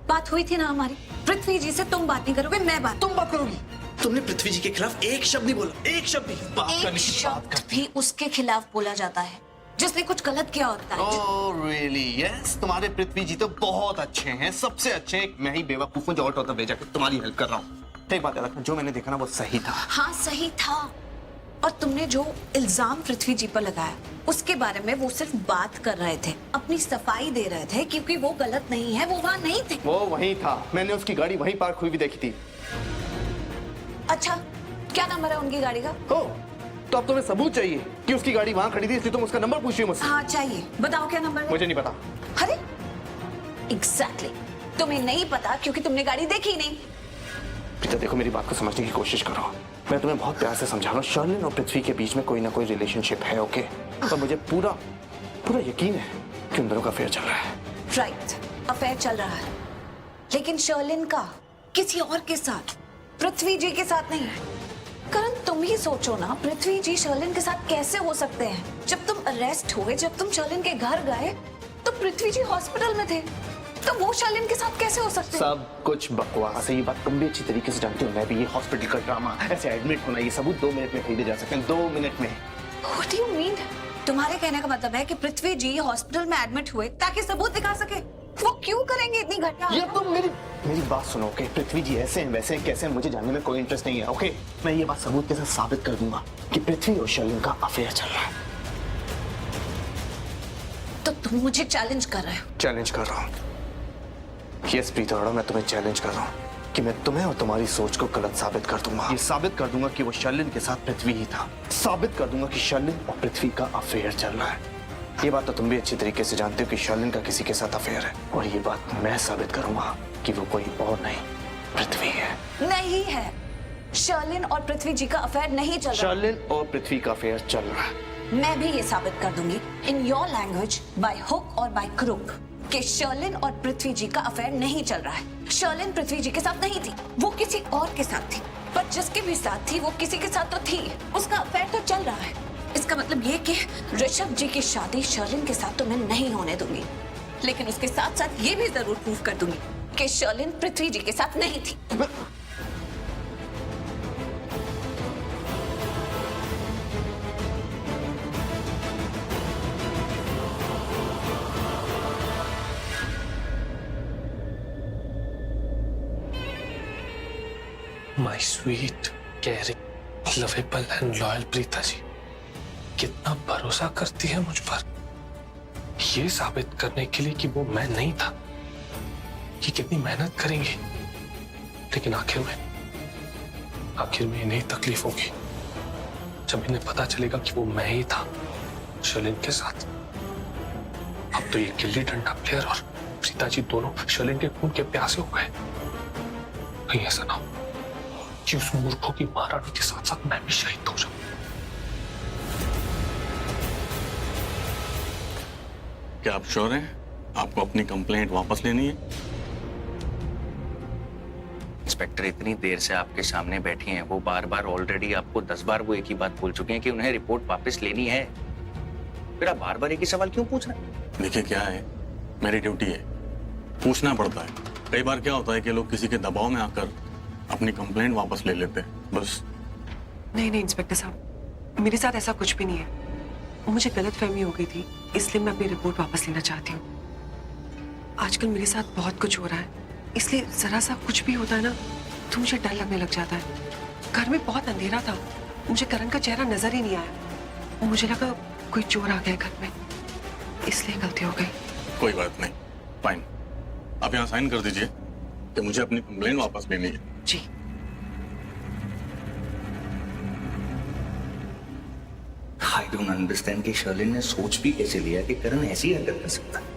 बात हुई थी ना हमारी। पृथ्वी जी से तुम बात नहीं करोगे, मैं बात। तुम बात करोगी? तुमने पृथ्वी जी के खिलाफ एक शब्द नहीं बोला, एक शब्द नहीं। बात करने एक की बात शब्द कर। भी उसके खिलाफ बोला जाता है जिसने कुछ गलत किया होता है। Oh really? यस, तुम्हारे पृथ्वी जी तो बहुत अच्छे हैं, सबसे अच्छे। मैं ही बेवकूफ हूँ जो ऑटो भेजा के तुम्हारी हेल्प कर रहा हूँ। एक बात याद रखना, जो मैंने देखा ना वो सही था। हाँ सही था। और तुमने जो इल्जाम पृथ्वी जी पर लगाया उसके बारे में वो सिर्फ बात कर रहे थे, अपनी सफाई दे रहे थे, क्योंकि वो गलत नहीं है, वो वहाँ नहीं थे। वो वहीं था, मैंने उसकी गाड़ी वहीं पार्क हुई भी देखी थी। अच्छा, क्या नंबर है उनकी गाड़ी का? ओ, तो अब तुम्हें सबूत चाहिए कि उसकी गाड़ी वहां खड़ी थी, इसलिए तुम उसका नंबर पूछ रही हो मुझसे? हाँ चाहिए, बताओ क्या नंबर है? मुझे नहीं पता। अरे एग्जैक्टली, तुम्हें नहीं पता क्योंकि तुमने गाड़ी देखी ही नहीं। प्रीता देखो, मेरी बात को समझने की कोशिश करो। मैं तुम्हें बहुत प्यार से समझा रहा हूँ, शर्लिन और पृथ्वी के बीच में कोई ना कोई रिलेशनशिप है, ओके? और मुझे पूरा पूरा यकीन है कि उन दोनों का अफेयर चल रहा है। राइट, अफेयर चल रहा है, लेकिन शर्लिन का किसी और के साथ, पृथ्वी जी के साथ नहीं है। करण तुम ही सोचो ना, पृथ्वी जी शर्लिन के साथ कैसे हो सकते हैं? जब तुम अरेस्ट हुए, जब तुम शर्लिन के घर गए तो पृथ्वी जी हॉस्पिटल में थे, तो वो शर्लिन के साथ कैसे हो सकते हैं? सब कुछ बकवास है, ये बात तुम भी अच्छी तरीके से जानती हो, मैं भी। ये हॉस्पिटल का ड्रामा, ऐसे एडमिट होना, ये सबूत 2 मिनट में खरीदे जा सकते हैं, 2 मिनट में। What do you mean? तुम्हारे कहने का मतलब है कि पृथ्वी जी हॉस्पिटल में एडमिट हुए ताकि सबूत दिखा सके? वो क्यों करेंगे इतनी घटिया? ये तुम मेरी बात सुनो, ओके? पृथ्वी जी ऐसे हैं वैसे हैं, कैसे हैं मुझे जानने में कोई इंटरेस्ट नहीं है, ओके? मैं ये बात सबूत के साथ साबित कर दूंगा कि पृथ्वी और शर्लिन का अफेयर चल रहा है। तो तुम मुझे चैलेंज कर रहे हो? चैलेंज कर रहा हूँ। यस प्रीता, मैं तुम्हें चैलेंज कर रहा हूँ कि मैं तुम्हें और तुम्हारी सोच को गलत साबित कर दूंगा। ये साबित कर दूंगा कि वो शर्लिन के साथ पृथ्वी ही था। साबित कर दूंगा कि शर्लिन और पृथ्वी का अफेयर चल रहा है। ये बात तो तुम भी अच्छी तरीके से जानते हो कि शर्लिन का किसी के साथ अफेयर है, और ये बात मैं साबित करूंगा कि वो कोई और नहीं, पृथ्वी है। नहीं है, शर्लिन और पृथ्वी जी का अफेयर नहीं चल रहा। शर्लिन और पृथ्वी का अफेयर चल रहा है। मैं भी ये साबित कर दूंगी in your language, by hook और बाय क्रुक, कि शर्लिन और पृथ्वी जी का अफेयर नहीं चल रहा है। शर्लिन पृथ्वी जी के साथ नहीं थी, वो किसी और के साथ थी, पर जिसके भी साथ थी वो किसी के साथ तो थी, उसका अफेयर तो चल रहा है। इसका मतलब ये कि ऋषभ जी की शादी शर्लिन के साथ तो मैं नहीं होने दूंगी, लेकिन उसके साथ साथ ये भी जरूर प्रूव कर दूंगी कि शर्लिन पृथ्वी जी के साथ नहीं थी। My sweet, caring, lovable and loyal Preeta ji, कितना भरोसा करती है मुझ पर, ये साबित करने के लिए कि वो मैं नहीं था, कि कितनी मेहनत करेंगी, लेकिन आखिर में इन्हें तकलीफ होगी जब इन्हें पता चलेगा कि वो मैं ही था शर्लिन के साथ। अब तो ये गिल्ली डंडा प्लेयर और प्रीता जी दोनों शर्लिन के खून के प्यासे हो गए। कहीं ऐसा ना हो कि उस मूर्खों की महारानी के साथ साथ मैं भी शहीद हो जाऊं। क्या आप श्योर हैं? आपको अपनी कंप्लेंट वापस लेनी है? इंस्पेक्टर इतनी देर से आपके सामने बैठी हैं, वो बार बार ऑलरेडी आपको 10 बार वो एक ही बात बोल चुके हैं कि उन्हें रिपोर्ट वापस लेनी है। फिर आप बार बार एक ही सवाल क्यों पूछ रहे हैं? देखिए क्या है, मेरी ड्यूटी है, पूछना पड़ता है। कई बार क्या होता है कि लोग किसी के दबाव में आकर अपनी कंप्लेंट वापस ले लेते हैं, बस। नहीं इंस्पेक्टर साहब, मेरे साथ ऐसा कुछ भी नहीं है। मुझे गलतफहमी हो गई थी, इसलिए मैं अपनी रिपोर्ट वापस लेना चाहती हूँ। आजकल मेरे साथ बहुत कुछ हो रहा है, इसलिए जरा सा कुछ भी होता है ना तो मुझे डर लगने लग जाता है। घर में बहुत अंधेरा था, मुझे करण का चेहरा नजर ही नहीं आया। मुझे लगा कोई चोर आ गया घर में, इसलिए गलती हो गई। कोई बात नहीं, फाइन। आप यहाँ साइन कर दीजिए कि मुझे अपनी कंप्लेंट वापस लेनी है। जी। आई डोंट अंडरस्टैंड कि शर्लिन ने सोच भी कैसे लिया कि करण ऐसी हरकत कर सकता है।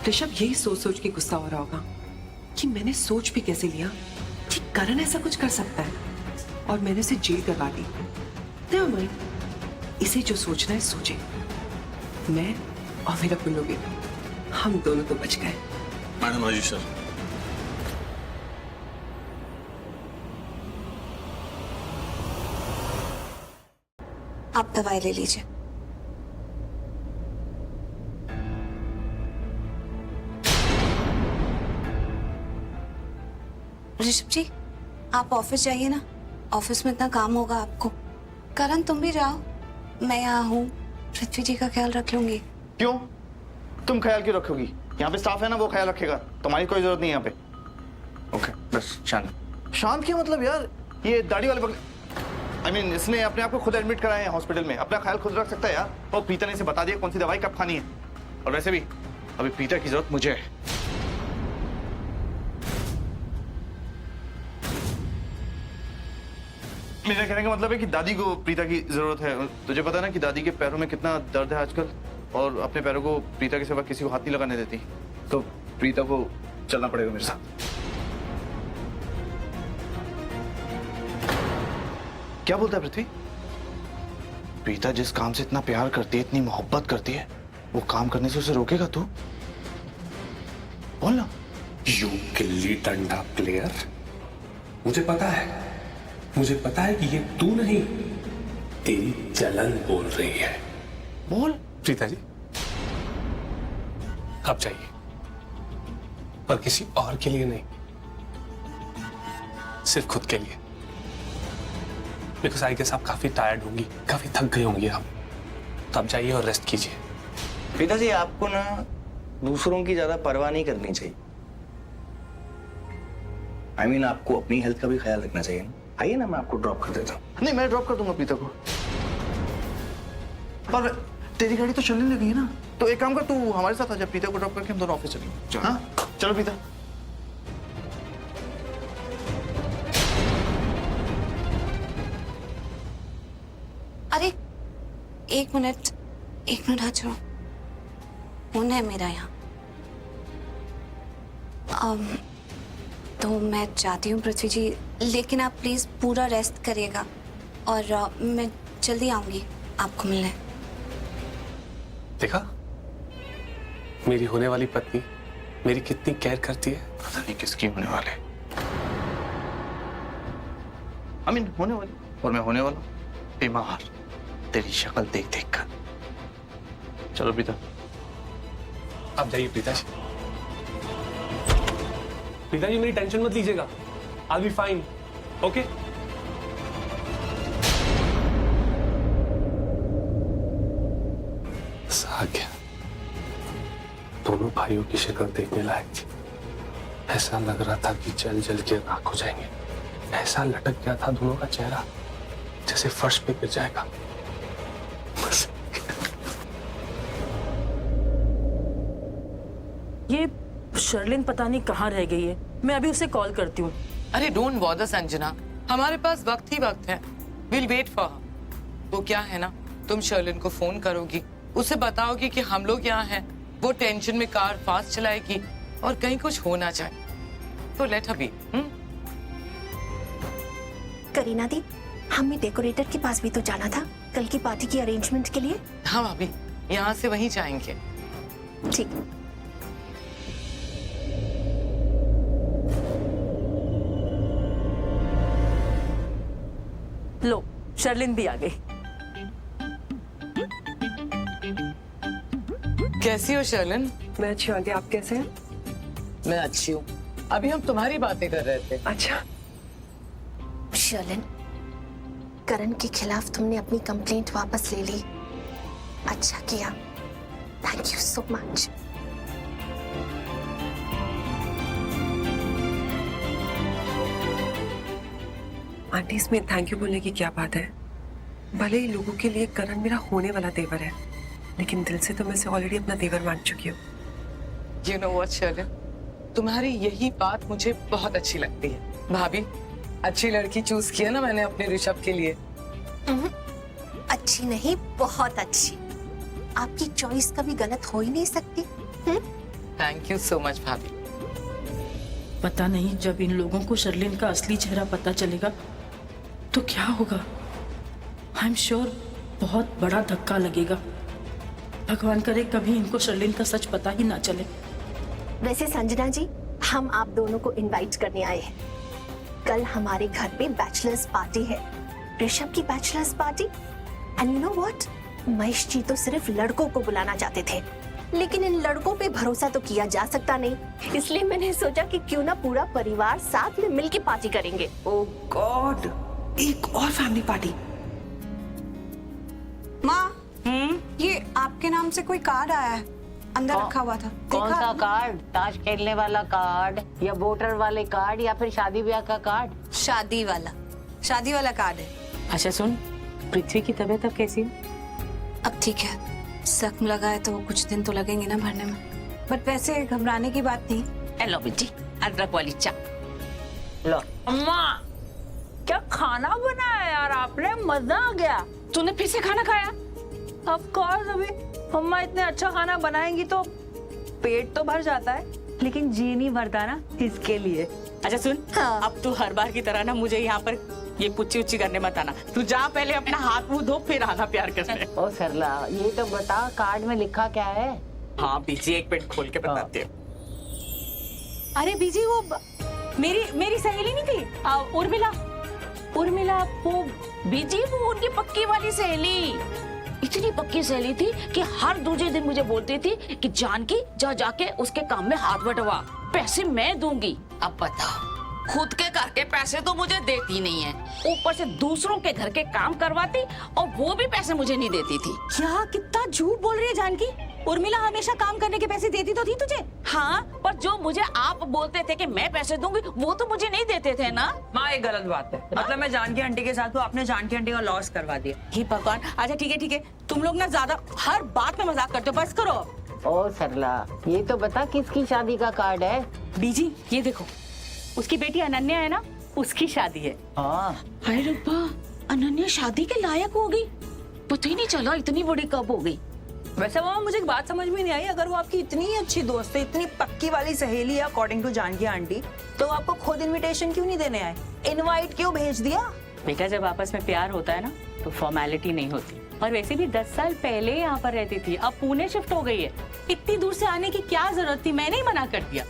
ऋषभ यही सोच सोच के गुस्सा हो रहा होगा कि मैंने सोच भी कैसे लिया कि करण ऐसा कुछ कर सकता है, और मैंने उसे जेल करवा दी। नेवर माइंड, इसे जो सोचना है सोचे। मैं और मेरा पुल्लू भी, हम दोनों तो बच गए। Madam register. आप दवाई ले लीजिए। ऋषभ जी, आप ऑफिस जाइए ना, ऑफिस में इतना काम होगा आपको। करण तुम भी जाओ, मैं यहाँ हूँ, पृथ्वी जी का ख्याल रख लूंगी। क्यों? तुम ख्याल क्यों रखोगी? यहाँ पे स्टाफ है ना, वो ख्याल रखेगा, तुम्हारी कोई जरूरत नहीं यहाँ पे। ओके, बस शांत। शांत क्या मतलब यार? ये दाढ़ी वाले I mean, इसने अपने आप को खुद एडमिट कराया है हॉस्पिटल में, अपना ख्याल खुद रख सकता है यार। और प्रीता ने इसे बता दिया कौन सी दवाई कब खानी है। और वैसे भी अभी प्रीता की जरूरत मुझे है। मेरा कहने का मतलब है कि दादी को प्रीता की जरूरत है। तुझे पता है ना कि दादी के पैरों में कितना दर्द है आजकल, और अपने पैरों को प्रीता के सिवा किसी को हाथ नहीं लगाने देती। तो प्रीता को चलना पड़ेगा मेरे साथ। क्या बोलता है पृथ्वी? प्रीता जिस काम से इतना प्यार करती है, इतनी मोहब्बत करती है, वो काम करने से उसे रोकेगा तू? बोल ना। यू गिल्ली डंडा प्लेयर, मुझे पता है कि ये तू नहीं, तेरी जलन बोल रही है। बोल। प्रीता जी, आप जाइए, पर किसी और के लिए नहीं, सिर्फ खुद के लिए। बिकॉज आई गेस आप काफी टायर्ड होंगी, काफी थक गई होंगी आप, तो आप जाइए और रेस्ट कीजिए। प्रीता जी, आपको ना दूसरों की ज्यादा परवाह नहीं करनी चाहिए। I mean, आपको अपनी हेल्थ का भी ख्याल रखना चाहिए ना। आइए ना, मैं आपको ड्रॉप कर देता हूँ। नहीं, मैं ड्रॉप कर दूंगा प्रीता को। पर तेरी गाड़ी तो चलने लगी है ना, तो एक काम कर, तू हमारे साथ आ जा, प्रीता को ड्रॉप करके हम दोनों ऑफिस चलेंगे। हाँ चलो प्रीता। अरे एक मिनट आ जाओ, फोन है मेरा यहाँ। तो मैं चाहती हूँ पृथ्वी जी, लेकिन आप प्लीज पूरा रेस्ट करिएगा, और मैं जल्दी आऊंगी आपको मिलने। देखा मेरी होने वाली पत्नी मेरी कितनी केयर करती है। पता नहीं किसकी होने वाले। I mean, होने वाली, और मैं होने वाला बीमार, तेरी शक्ल देख देख कर। चलो प्रीता। आप जाइए प्रीता जी। प्रीता जी, मेरी टेंशन मत लीजिएगा, I'll be fine, ओके? आ गया। दोनों भाइयों की शक्ल देखने लायक थी। ऐसा लग रहा था कि जल जल के राख हो जाएंगे। ऐसा लटक गया था दोनों का चेहरा, जैसे फर्श पे गिर जाएगा। ये शर्लिन पता नहीं कहाँ रह गई है, मैं अभी उसे कॉल करती हूँ। अरे डोंट बॉदर संजना, हमारे पास वक्त ही वक्त है। Will wait for her. तो क्या है ना, तुम शर्लिन को फोन करोगी, उसे बताओगी कि हम लोग यहाँ हैं, वो टेंशन में कार फास्ट चलाएगी और कहीं कुछ हो ना जाए, तो लेट हर बी। करीना दी, हमें डेकोरेटर के पास भी तो जाना था कल की पार्टी की अरेंजमेंट के लिए। हाँ भाभी, यहाँ से वहीं जाएंगे। ठीक। लो, शर्लिन भी आ गई। कैसी हो शर्लिन? मैं अच्छी हूँ आंटी, आप कैसे हैं? मैं अच्छी हूँ। अभी हम तुम्हारी बातें कर रहे थे। अच्छा। शर्लिन, करण के खिलाफ तुमने अपनी कंप्लेंट वापस ले ली, अच्छा किया, thank you so much. Aunty, इसमें थैंक यू बोलने की क्या बात है? भले ही लोगों के लिए करण मेरा होने वाला देवर है, लेकिन दिल से तो मैं इसे ऑलरेडी अपना देवर मान चुकी हूँ। You know what, शर्लिन, तुम्हारी यही बात मुझे बहुत अच्छी लगती है। भाभी, अच्छी लड़की चूज किया ना मैंने अपने ऋषभ के लिए। अच्छी नहीं, बहुत अच्छी। आपकी चॉइस कभी गलत हो ही नहीं सकती। थैंक यू सो मच भाभी। पता नहीं जब इन लोगों को शर्लिन का असली चेहरा पता चलेगा तो क्या होगा। आई एम श्योर बहुत बड़ा धक्का लगेगा। भगवान करे कभी इनको शर्लिन का सच पता ही ना चले। वैसे संजना जी, हम आप दोनों को इनवाइट करने आए हैं। कल हमारे घर पे बैचलर्स पार्टी है, ऋषभ की bachelors party. And you know what, Mahesh ji तो सिर्फ लड़कों को बुलाना चाहते थे, लेकिन इन लड़कों पे भरोसा तो किया जा सकता नहीं, इसलिए मैंने सोचा कि क्यों ना पूरा परिवार साथ में मिलके पार्टी करेंगे। ओह गॉड, एक और फैमिली पार्टी। माँ, ये आपके नाम से कोई कार्ड आया है, अंदर रखा हुआ था। कौन देखा सा आपने? कार्ड? ताश खेलने वाला कार्ड या वोटर वाले कार्ड या फिर शादी ब्याह का कार्ड? शादी वाला कार्ड है। अच्छा सुन, पृथ्वी की तबीयत अब कैसी है? अब ठीक है, जख्म लगा है तो कुछ दिन तो लगेंगे ना भरने में, बट वैसे घबराने की बात नहीं। हेलो बेटी, अदरक वाली चाय लो। अम्मा, क्या खाना बनाया यार आपने, मजा आ गया। तूने फिर से खाना खाया? ऑफ कोर्स, अभी अम्मा इतने अच्छा खाना बनाएंगी तो पेट तो भर जाता है, लेकिन जी नहीं भरता ना, इसके लिए। अच्छा सुन, अब तू हर बार की तरह ना मुझे यहाँ पर ये पुच्ची उच्ची करने मत आना। तू जा पहले अपना हाथ मुंह धो, फिर आना प्यार करने। ओ सरला, ये तो बता कार्ड में लिखा क्या है? हाँ बीजी, एक मिनट खोल के बताती हूँ। अरे बीजी, वो मेरी सहेली नहीं थी उर्मिला, वो बीजी वो उनकी पक्की वाली सहेली, इतनी पक्की सहेली थी कि हर दूसरे दिन मुझे बोलती थी कि जानकी जा जाके उसके काम में हाथ बटवा, पैसे मैं दूंगी। अब बताओ, खुद के घर के पैसे तो मुझे देती नहीं है, ऊपर से दूसरों के घर के काम करवाती और वो भी पैसे मुझे नहीं देती थी। क्या, कितना झूठ बोल रही है जानकी? उर्मिला हमेशा काम करने के पैसे देती तो थी तुझे। हाँ, पर जो मुझे आप बोलते थे कि मैं पैसे दूंगी, वो तो मुझे नहीं देते थे ना। माँ, ये गलत बात है। मतलब मैं जानकी आंटी के साथ हूँ, आपने जानकी आंटी का लॉस करवा दिया। हे भगवान। अच्छा ठीक है, तुम लोग ना ज्यादा हर बात में मजाक करते हो, बस करो। ओ सरला, ये तो बता किसकी शादी का कार्ड है? बीजी ये देखो, उसकी बेटी अनन्या है ना, उसकी शादी है। हाँ, हाय रब्बा, अनन्या शादी के लायक हो गई, पता ही नहीं चला इतनी बड़ी कब हो गई। वैसे मामा, मुझे एक बात समझ में नहीं आई, अगर वो आपकी इतनी अच्छी दोस्त है, इतनी पक्की वाली सहेली है अकॉर्डिंग टू जानकी आंटी, तो आपको खुद इनविटेशन क्यों नहीं देने आए? इनवाइट क्यों भेज दिया? बेटा, जब आपस में प्यार होता है ना तो फॉर्मेलिटी नहीं होती। और वैसे भी 10 साल पहले यहाँ पर रहती थी, अब पुणे शिफ्ट हो गई है, इतनी दूर से आने की क्या जरूरत थी? मैंने ही मना कर दिया।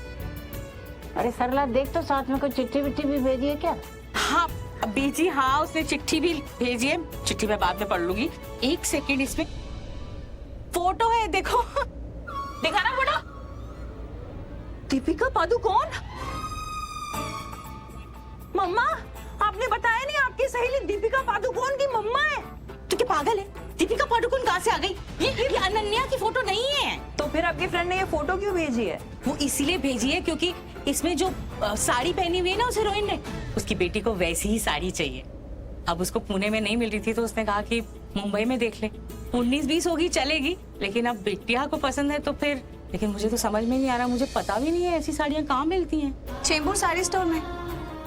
अरे सरला देख तो, साथ में कोई चिट्ठी विट्ठी भी भेजी है क्या? हाँ बीजी, हाँ उसने चिट्ठी भी भेजी है, चिट्ठी मैं बाद में पढ़ लूंगी। एक सेकेंड, इसमें फोटो है, देखो देखा ना फोटो? दीपिका पादुकोण। मम्मा, आपने बताया नहीं आपकी सहेली दीपिका पादुकोण की मम्मा है। तू क्या पागल है? दीपिका पादुकोण कहाँ से आ गई? ये अनन्या की फोटो नहीं है। तो फिर आपके फ्रेंड ने ये फोटो क्यों भेजी है? वो इसीलिए भेजी है क्योंकि इसमें जो साड़ी पहनी हुई है ना उस हीरोइन ने, उसकी बेटी को वैसी ही साड़ी चाहिए। अब उसको पुणे में नहीं मिल रही थी तो उसने कहा कि मुंबई में देख ले। 19-20 होगी चलेगी, लेकिन अब बिटिया को पसंद है तो फिर, लेकिन मुझे तो समझ में नहीं आ रहा, मुझे पता भी नहीं है ऐसी साड़ियाँ कहाँ मिलती हैं। चेंबूर साड़ी स्टोर में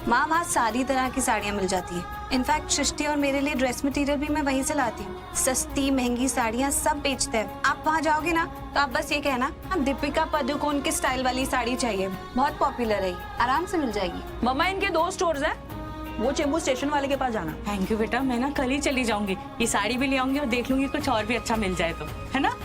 माँ, वहाँ सारी तरह की साड़ियाँ मिल जाती है। इनफैक्ट सृष्टि और मेरे लिए ड्रेस मटेरियल भी मैं वहीं से लाती हूँ। सस्ती महंगी साड़ियाँ सब बेचते हैं। आप वहाँ जाओगे ना तो आप बस ये कहना, हम दीपिका पादुकोण के स्टाइल वाली साड़ी चाहिए, बहुत पॉपुलर है, आराम से मिल जाएगी। मम्मा, इनके 2 स्टोर्स हैं, वो चेंबूर स्टेशन वाले के पास जाना। थैंक यू बेटा, मैं ना कल ही चली जाऊंगी, ये साड़ी भी ले आऊंगी और देख लूंगी कुछ और भी अच्छा मिल जाए तो, है ना?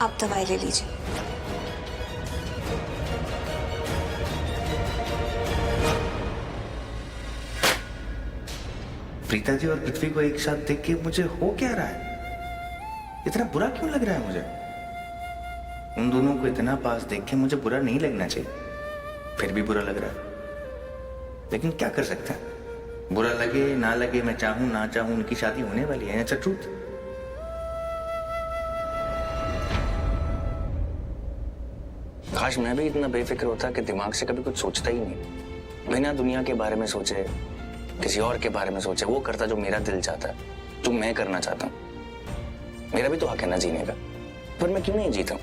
आप दवाई ले लीजिए। प्रीता जी और पृथ्वी को एक साथ देख के मुझे हो क्या रहा है? इतना बुरा क्यों लग रहा है मुझे? उन दोनों को इतना पास देख के मुझे बुरा नहीं लगना चाहिए, फिर भी बुरा लग रहा है। लेकिन क्या कर सकते हैं, बुरा लगे ना लगे, मैं चाहूं ना चाहूं उनकी शादी होने वाली है। It's a truth. काश मैं भी इतना बेफिक्र होता कि दिमाग से कभी कुछ सोचता ही नहीं, बिना दुनिया के बारे में सोचे, किसी और के बारे में सोचे, वो करता जो मेरा दिल चाहता है, जो मैं करना चाहता हूं। मेरा भी तो हक है ना जीने का, पर मैं क्यों नहीं जीता हूं?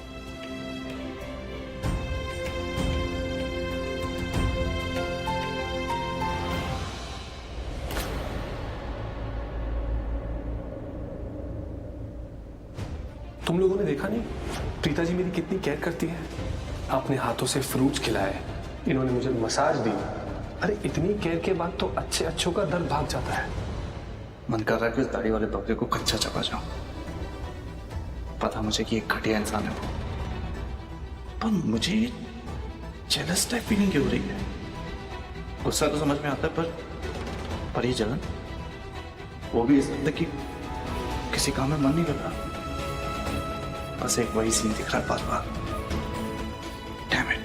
तुम लोगों ने देखा नहीं प्रीता जी मेरी कितनी केयर करती है? अपने हाथों से फ्रूट्स खिलाए, इन्होंने मुझे मसाज दी। अरे इतनी केयर के बाद तो अच्छे अच्छों का दर्द भाग जाता है। मन कर रहा है कि उस दाढ़ी वाले बकरे को कच्चा चबा जाऊं। पता मुझे कि एक घटिया इंसान है वो, पर मुझे जेलस टाइप फीलिंग क्यों हो रही है? गुस्सा तो समझ में आता है, पर ये जलन, वो भी इस हद तक कि किसी काम में मन नहीं कर रहा। बस एक वही सीन दिख रहा है बार बार। Damn it.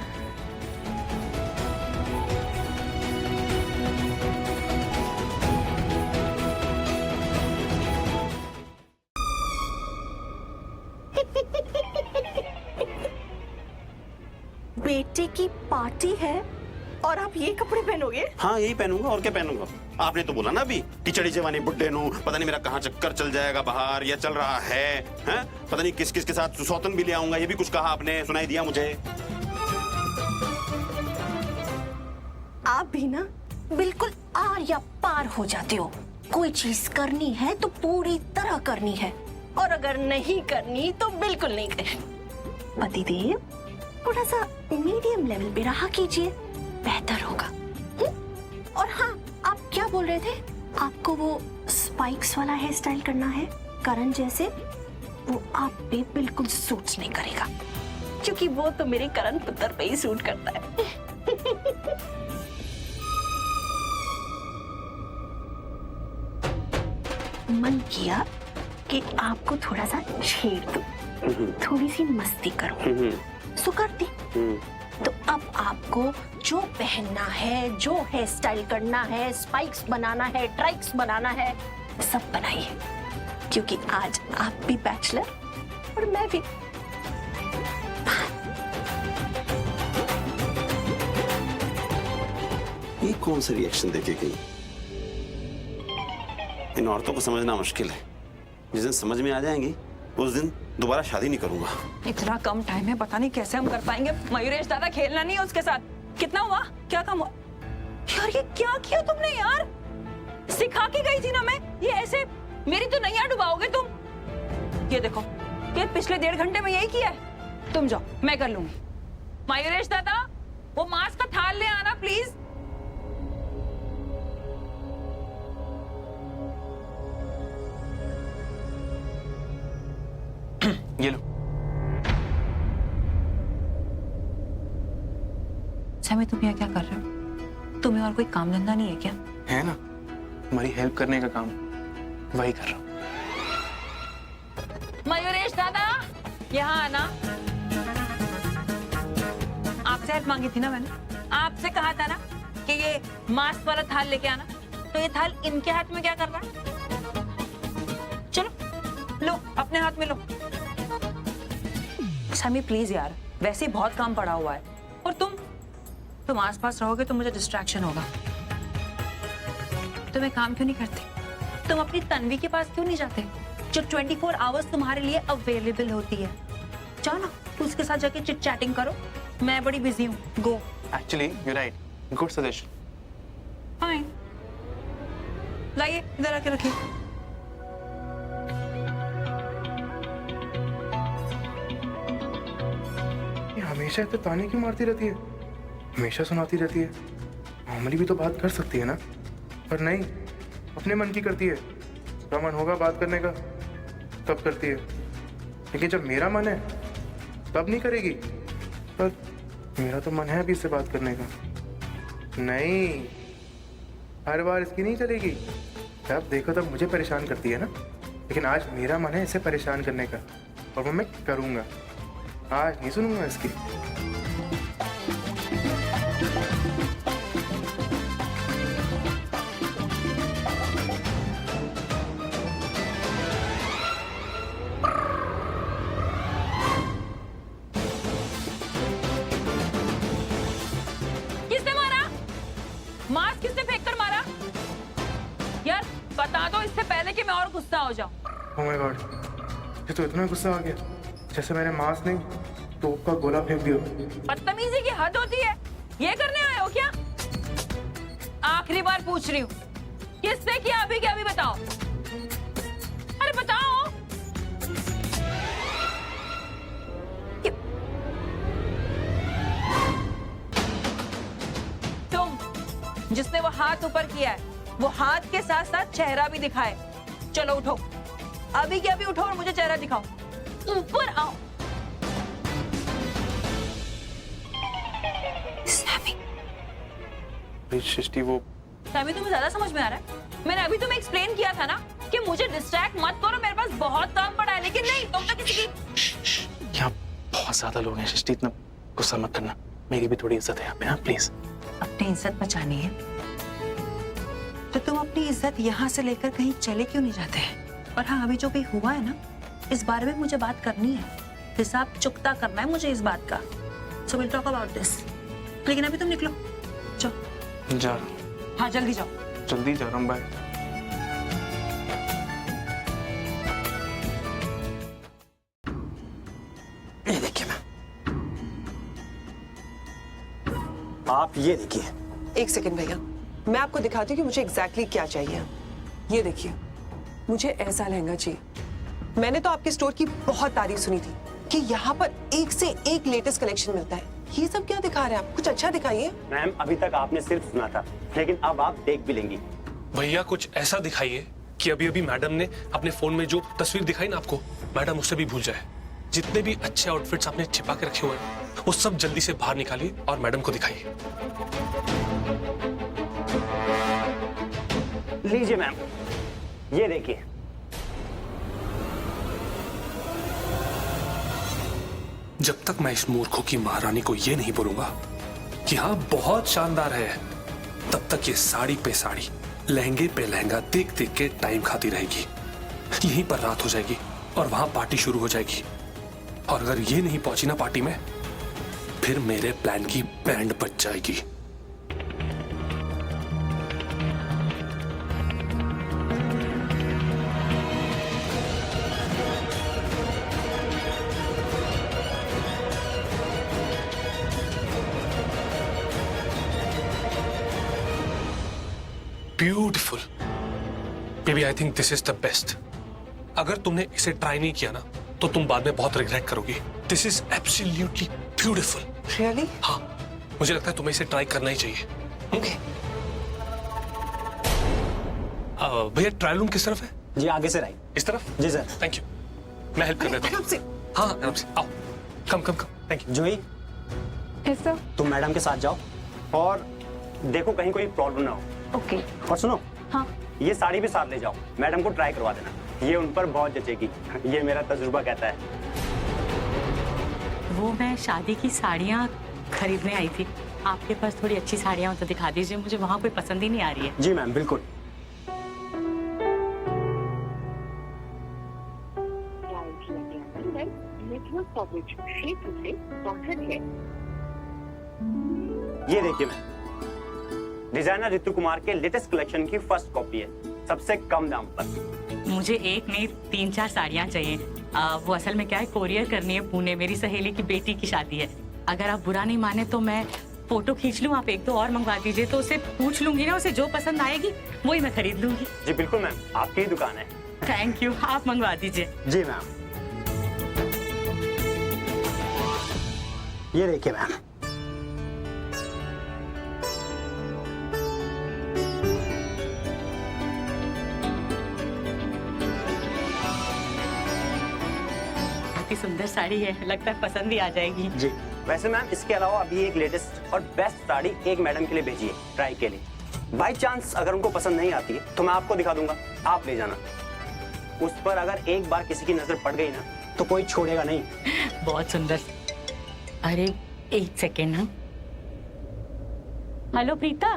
बेटे की पार्टी है और आप ये कपड़े पहनोगे? हाँ यही पहनूंगा, और क्या पहनूंगा। आपने तो बोला ना अभी कि चढ़ी जवानी बुड्ढे नु, पता नहीं मेरा कहाँ चक्कर चल जाएगा बाहर या चल रहा है, हैं? पता नहीं किस किस के साथ सौतन भी ले आऊंगा, ये भी कुछ कहा आपने, सुनाई दिया मुझे। आप भी ना बिल्कुल आर या पार हो जाते हो। कोई चीज करनी है तो पूरी तरह करनी है, और अगर नहीं करनी तो बिल्कुल नहीं करनी। पतिदेव, थोड़ा सा मीडियम लेवल पे रहा कीजिए, बेहतर होगा। और हाँ, आप क्या बोल रहे थे? आपको वो स्पाइक्स वाला हेयर स्टाइल करना है करण जैसे? वो आप पे बिल्कुल सूट नहीं करेगा, क्योंकि वो तो मेरे करण पुत्र पे ही सूट करता है। मन किया कि आपको थोड़ा सा छेड़ दूं, थोड़ी सी मस्ती करूं, सो कर दी। तो अब आपको जो पहनना है, जो हेयर स्टाइल करना है, स्पाइक्स बनाना है, ट्राइक्स बनाना है, सब बनाइए, क्योंकि आज आप भी बैचलर और मैं भी। ये कौन सा रिएक्शन देके गई? इन औरतों को समझना मुश्किल है। जिस दिन समझ में आ जाएंगी उस दिन दोबारा शादी नहीं करूंगा। इतना कम टाइम है, पता नहीं कैसे हम कर पाएंगे। मयूरेश दादा, खेलना नहीं है उसके साथ। कितना हुआ? क्या कम हुआ? यार ये क्या किया तुमने यार? सिखा के गई थी ना मैं, ये ऐसे मेरी तो नैया डुबाओगे तुम। ये देखो, ये पिछले 1.5 घंटे में यही किया है। तुम जाओ, मैं कर लूंगी। मयूरेश दादा, वो मांस का थाल ले आना प्लीज। ये लो। समी, तुम यहाँ क्या कर रहे हो? तुम्हें और कोई काम धंधा नहीं है क्या? है ना, तुम्हारी हेल्प करने का काम, वही कर रहा हूँ। मयूरेश दादा, यहाँ आना। आपसे हेल्प मांगी थी ना मैंने, आपसे कहा था ना कि ये मांस वाला थाल लेके आना, तो ये थाल इनके हाथ में क्या कर रहा है? चलो लो, अपने हाथ में लो। समी प्लीज यार, वैसे ही बहुत काम पड़ा हुआ है, और तुम आसपास रहोगे तो मुझे डिस्ट्रैक्शन होगा। तुम एक काम क्यों नहीं करते? तुम अपनी तन्वी के पास क्यों नहीं जाते, जो 24 आवर्स तुम्हारे लिए अवेलेबल होती है? जाओ ना, तो उसके साथ जाके चिट चैटिंग करो। मैं बड़ी बिजी हूँ, go. Actually you right, good suggestion. Fine, लाइए इधर आके रखिए। हमेशा तो ताने क्यों मारती रहती है, हमेशा सुनाती रहती है? नॉर्मली भी तो बात कर सकती है ना, पर नहीं, अपने मन की करती है। जब मन होगा बात करने का तब करती है, लेकिन जब मेरा मन है तब नहीं करेगी। पर मेरा तो मन है अभी इससे बात करने का। नहीं, हर बार इसकी नहीं चलेगी। जब देखो तब मुझे परेशान करती है ना, लेकिन आज मेरा मन है इसे परेशान करने का, और वो मैं करूँगा। आज नहीं सुनूंगा इसकी। किसने मारा? मांस किसने फेंक कर मारा? यार बता दो, इससे पहले कि मैं और गुस्सा हो जाऊं। ओह माय गॉड, ये तो इतना गुस्सा आ गया जैसे मैंने मांस नहीं तोप का गोला फेंक दिया। बदतमीजी की हद होती है। ये करने आए हो क्या? आखिरी बार पूछ रही हूँ, किससे किया अभी क्या? अभी बताओ। अरे बताओ। तुम, जिसने वो हाथ ऊपर किया है, वो हाथ के साथ साथ चेहरा भी दिखाए। चलो उठो, अभी के अभी उठो और मुझे चेहरा दिखाओ। ऊपर आओ। सृष्टि वो अभी तुम्हें ज्यादा समझ में आ रहा है? मैंने अभी तुम्हें एक्सप्लेन किया था ना कि मुझे डिस्ट्रैक्ट मत करो, मेरे पास बहुत काम पड़ा है, लेकिन नहीं, तुम तो किसी की यहाँ बहुत ज्यादा लोग हैं सृष्टि, इतना गुस्सा मत करना, मेरी भी थोड़ी इज्जत है यहाँ पे ना, प्लीज। अपनी इज्जत बचानी है तो तुम अपनी इज्जत यहाँ से लेकर कहीं चले क्यों नहीं जाते हैं? और हाँ, अभी जो भी हुआ है ना, इस बारे में मुझे बात करनी है, हिसाब चुकता करना है मुझे इस बात का। So will talk about this. लेकिन अभी तुम निकलो, जाओ। जा हाँ जल्दी जाओ। जल्दी जा रहा हूँ, बाय। ये देखिए मैम, आप ये देखिए। एक सेकंड भैया, मैं आपको दिखाती हूँ कि मुझे एग्जैक्टली क्या चाहिए। ये देखिए, मुझे ऐसा लहंगा चाहिए। मैंने तो आपके स्टोर की बहुत तारीफ सुनी थी कि यहाँ पर एक से एक लेटेस्ट कलेक्शन मिलता है। ये सब क्या दिखा रहे हैं आप? कुछ अच्छा दिखाइए। मैम अभी तक आपने सिर्फ सुना था, लेकिन अब आप देख भी लेंगी। भैया कुछ ऐसा दिखाइए कि अभी अभी मैडम ने अपने फोन में जो तस्वीर दिखाई ना आपको, मैडम उससे भी भूल जाए। जितने भी अच्छे आउटफिट्स आपने छिपा के रखे हुए हैं वो सब जल्दी से बाहर निकालिए और मैडम को दिखाइए। लीजिए मैम, ये देखिए। जब तक मैं इस मूर्खों की महारानी को ये नहीं बोलूंगा कि हाँ बहुत शानदार है, तब तक ये साड़ी पे साड़ी, लहंगे पे लहंगा देख देख के टाइम खाती रहेगी। यहीं पर रात हो जाएगी और वहां पार्टी शुरू हो जाएगी, और अगर ये नहीं पहुंची ना पार्टी में, फिर मेरे प्लान की बैंड बज जाएगी। Beautiful baby, I think this is the best. अगर तुमने इसे ट्राई नहीं किया ना तो तुम बाद में बहुत रिग्रेट करोगी। This is absolutely beautiful. Really? हाँ, मुझे लगता है तुम्हें इसे ट्राई करना ही चाहिए। ओके। भैया ट्रायल रूम किस तरफ है? जी आगे से राइट। इस तरफ? जी सर। थैंक यू, मैं हेल्प कर देता हूँ। हाँ आराम से आओ, कम कम कम। Thank you. जूही, तुम मैडम के साथ जाओ और देखो कहीं कोई प्रॉब्लम ना हो। ओके। और सुनो, हाँ, ये साड़ी भी साथ ले जाओ, मैडम को ट्राई करवा देना, ये उन पर बहुत जचेगी, ये मेरा तजुर्बा कहता है। वो मैं शादी की साड़ियाँ खरीदने आई थी, आपके पास थोड़ी अच्छी साड़ियाँ हो तो दिखा दीजिए, मुझे वहाँ कोई पसंद ही नहीं आ रही है। जी मैम बिल्कुल। ये देखिए मैम, डिजाइनर ऋतु कुमार के लेटेस्ट कलेक्शन की फर्स्ट कॉपी है, सबसे कम दाम पर। मुझे एक नहीं 3-4 साड़ियाँ चाहिए। वो असल में क्या है, कोरियर करनी है पुणे, मेरी सहेली की बेटी की शादी है। अगर आप बुरा नहीं माने तो मैं फोटो खींच लूँ, आप एक दो और मंगवा दीजिए, तो उसे पूछ लूंगी ना, उसे जो पसंद आएगी वही मैं खरीद लूंगी। जी बिल्कुल मैम, आपकी ही दुकान है। थैंक यू, आप मंगवा दीजिए। जी मैम। ये देखिए मैम, सुंदर साड़ी है, लगता है पसंद ही आ जाएगी। जी वैसे मैम इसके अलावा अभी एक लेटेस्ट और बेस्ट साड़ी एक मैडम के लिए भेजी है ट्राई के लिए। बाई चांस अगर उनको पसंद नहीं आती है तो मैं आपको दिखा दूंगा, आप ले जाना। उस पर अगर एक बार किसी की नजर पड़ गई ना तो कोई छोड़ेगा नहीं। बहुत सुंदर। अरे एक सेकेंड ना। हेलो प्रीता।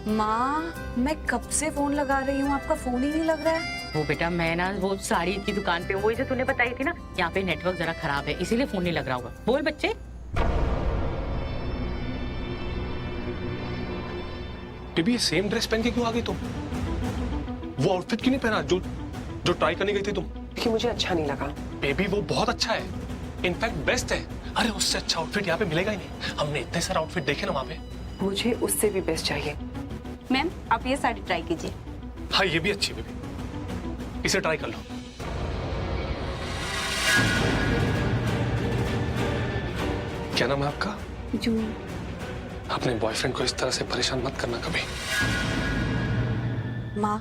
माँ, मैं कब से फोन लगा रही हूँ, आपका फोन ही नहीं लग रहा है। वो बेटा मैं ना वो साड़ी की दुकान पे, वही जो तूने बताई थी ना, यहाँ पे नेटवर्क जरा खराब है, इसीलिए फोन नहीं लग रहा होगा। बोल बच्चे। बेबी ये सेम ड्रेस पहन के क्यों आ गई तुम? वो आउटफिट क्यों नहीं पहना जो ट्राई करने गई थी तुम? कि मुझे अच्छा नहीं लगा। बेबी वो बहुत अच्छा है, इनफैक्ट बेस्ट है। अरे उससे अच्छा आउटफिट यहाँ पे मिलेगा ही नहीं, हमने इतने सारे आउटफिट देखे ना वहाँ पे। मुझे उससे भी बेस्ट चाहिए। मैम आप ये साड़ी ट्राई कीजिए। हाँ ये भी अच्छी बेबी, इसे ट्राई कर लो। क्या नाम है आपका? जूही। अपने बॉयफ्रेंड को इस तरह से परेशान मत करना कभी। माँ,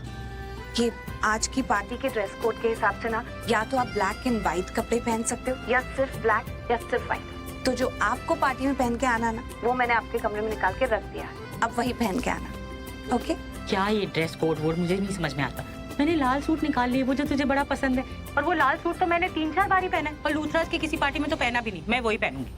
ये आज की पार्टी के ड्रेस कोड के हिसाब से ना, या तो आप ब्लैक एंड व्हाइट कपड़े पहन सकते हो या सिर्फ ब्लैक या सिर्फ व्हाइट। तो जो आपको पार्टी में पहन के आना ना, वो मैंने आपके कमरे में निकाल के रख दिया, अब वही पहन के आना। ओके? क्या ये ड्रेस कोड वोड मुझे नहीं समझ में आता। मैंने लाल सूट निकाल लिए, वो जो तुझे बड़ा पसंद है, और वो लाल सूट तो मैंने 3-4 बार ही पहना है, और लूथराज की किसी पार्टी में तो पहना भी नहीं। मैं वही पहनूंगी।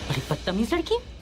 बड़ी बदतमीज लड़की है।